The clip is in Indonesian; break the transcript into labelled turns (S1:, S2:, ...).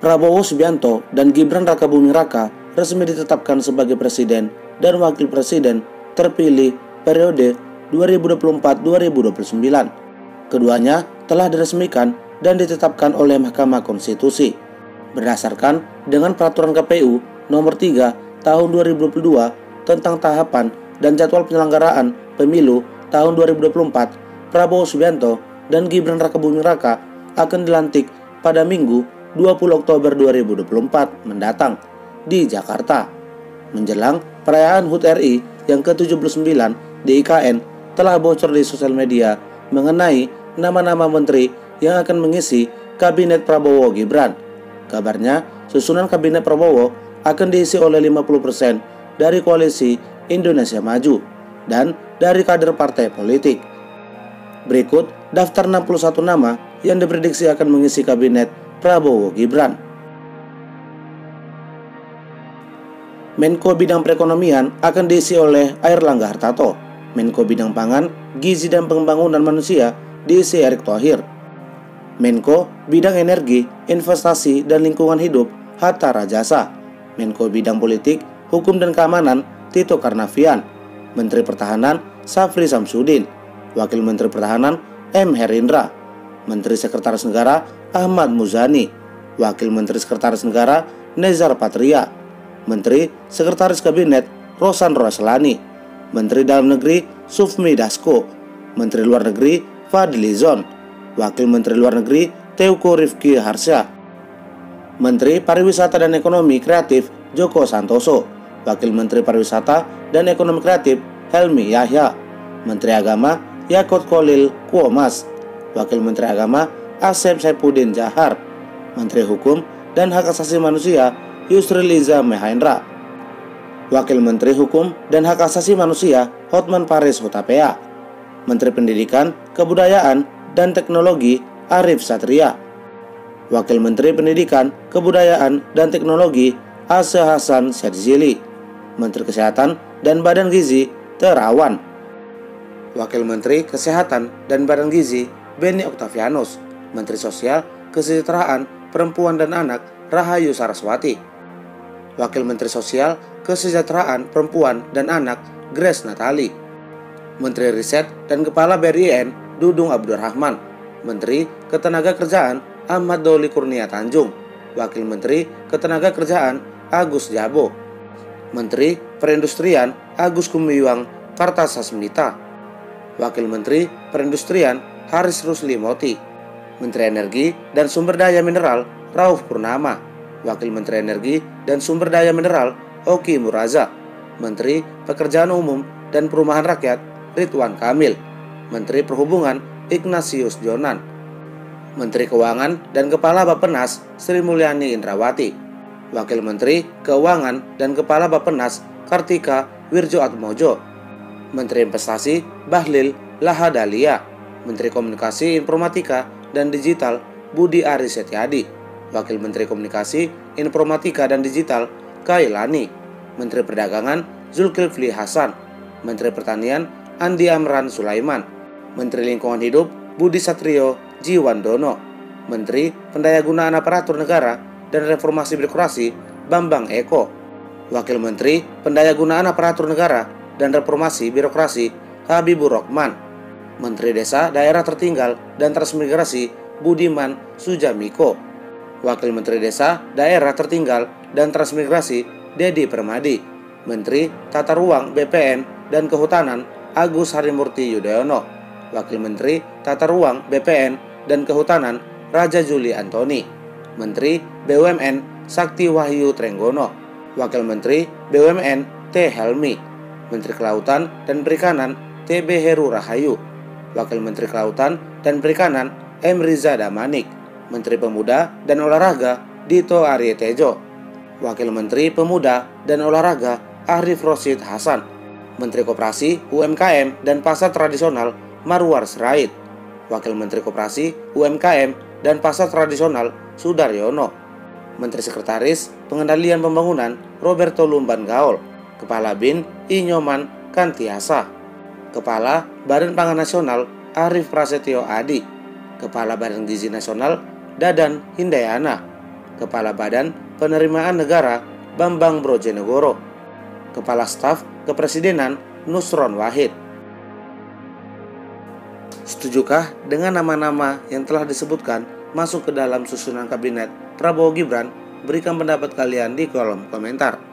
S1: Prabowo Subianto dan Gibran Rakabuming Raka resmi ditetapkan sebagai presiden dan wakil presiden terpilih periode 2024-2029. Keduanya telah diresmikan dan ditetapkan oleh Mahkamah Konstitusi berdasarkan dengan peraturan KPU nomor 3 tahun 2022 tentang tahapan dan jadwal penyelenggaraan pemilu tahun 2024. Prabowo Subianto dan Gibran Rakabuming Raka akan dilantik pada Minggu 20 Oktober 2024 mendatang di Jakarta. Menjelang perayaan HUT RI yang ke-79 di IKN, telah bocor di sosial media mengenai nama-nama menteri yang akan mengisi kabinet Prabowo Gibran. Kabarnya, susunan kabinet Prabowo akan diisi oleh 50% dari koalisi Indonesia Maju dan dari kader partai politik. Berikut daftar 61 nama yang diprediksi akan mengisi kabinet Prabowo Gibran. Menko Bidang Perekonomian akan diisi oleh Airlangga Hartarto. Menko Bidang Pangan, Gizi dan Pembangunan Manusia diisi Erick Thohir. Menko Bidang Energi, Investasi dan Lingkungan Hidup Hatta Rajasa. Menko Bidang Politik, Hukum dan Keamanan Tito Karnavian. Menteri Pertahanan Syafri Samsudin. Wakil Menteri Pertahanan M. Herindra. Menteri Sekretaris Negara Ahmad Muzani. Wakil Menteri Sekretaris Negara Nezar Patria. Menteri Sekretaris Kabinet Rosan Roslani. Menteri Dalam Negeri Sufmi Dasko. Menteri Luar Negeri Fadli Zon. Wakil Menteri Luar Negeri Teuku Rifki Harsha. Menteri Pariwisata dan Ekonomi Kreatif Joko Santoso. Wakil Menteri Pariwisata dan Ekonomi Kreatif Helmi Yahya. Menteri Agama Yakut Kolil Kuomas. Wakil Menteri Agama Asep Saifuddin Jahar. Menteri Hukum dan Hak Asasi Manusia Yusril Iza Mahendra. Wakil Menteri Hukum dan Hak Asasi Manusia Hotman Paris Hutapea. Menteri Pendidikan, Kebudayaan dan Teknologi Arif Satria. Wakil Menteri Pendidikan, Kebudayaan dan Teknologi Ase Hasan Syadzili. Menteri Kesehatan dan Badan Gizi Terawan. Wakil Menteri Kesehatan dan Badan Gizi Beni Oktavianus. Menteri Sosial, Kesejahteraan Perempuan dan Anak Rahayu Saraswati. Wakil Menteri Sosial, Kesejahteraan Perempuan dan Anak Grace Natali. Menteri Riset dan Kepala BRIN Dudung Abdurrahman. Menteri Ketenagakerjaan Ahmad Doli Kurnia Tanjung. Wakil Menteri Ketenagakerjaan Agus Jabo. Menteri Perindustrian Agus Gumiwang Kartasasmita. Wakil Menteri Perindustrian Haris Rusli Moti. Menteri Energi dan Sumber Daya Mineral Rauf Purnama. Wakil Menteri Energi dan Sumber Daya Mineral Oki Muraza. Menteri Pekerjaan Umum dan Perumahan Rakyat Ridwan Kamil. Menteri Perhubungan Ignatius Jonan. Menteri Keuangan dan Kepala Bappenas Sri Mulyani Indrawati. Wakil Menteri Keuangan dan Kepala Bappenas Kartika Wirjoatmojo. Menteri Investasi Bahlil Lahadalia. Menteri Komunikasi Informatika dan Digital Budi Aris Setiadi. Wakil Menteri Komunikasi Informatika dan Digital Kailani. Menteri Perdagangan Zulkifli Hasan. Menteri Pertanian Andi Amran Sulaiman. Menteri Lingkungan Hidup Budi Satrio Jiwandono. Menteri Pendayagunaan Aparatur Negara dan Reformasi Birokrasi Bambang Eko. Wakil Menteri Pendayagunaan Aparatur Negara dan Reformasi Birokrasi Habibur Rahman. Menteri Desa Daerah Tertinggal dan Transmigrasi Budiman Sujamiko. Wakil Menteri Desa Daerah Tertinggal dan Transmigrasi Dedi Permadi. Menteri Tata Ruang BPN dan Kehutanan Agus Harimurti Yudhoyono. Wakil Menteri Tata Ruang BPN dan Kehutanan Raja Juli Antoni. Menteri BUMN Sakti Wahyu Trenggono. Wakil Menteri BUMN T. Helmi. Menteri Kelautan dan Perikanan TB Heru Rahayu. Wakil Menteri Kelautan dan Perikanan M. Riza Damanik. Menteri Pemuda dan Olahraga Dito Arye Tejo. Wakil Menteri Pemuda dan Olahraga Arif Rosyid Hasan. Menteri Koperasi, UMKM dan Pasar Tradisional Marwar Sirait. Wakil Menteri Koperasi, UMKM dan Pasar Tradisional Sudaryono. Menteri Sekretaris Pengendalian Pembangunan Roberto Lumban Gaol. Kepala BIN Inyoman Kantiasa. Kepala Badan Pangan Nasional Arif Prasetyo Adi. Kepala Badan Gizi Nasional Dadan Hindayana. Kepala Badan Penerimaan Negara Bambang Brojonegoro, Kepala Staf Kepresidenan Nusron Wahid. Setujukah dengan nama-nama yang telah disebutkan masuk ke dalam susunan kabinet Prabowo Gibran? Berikan pendapat kalian di kolom komentar.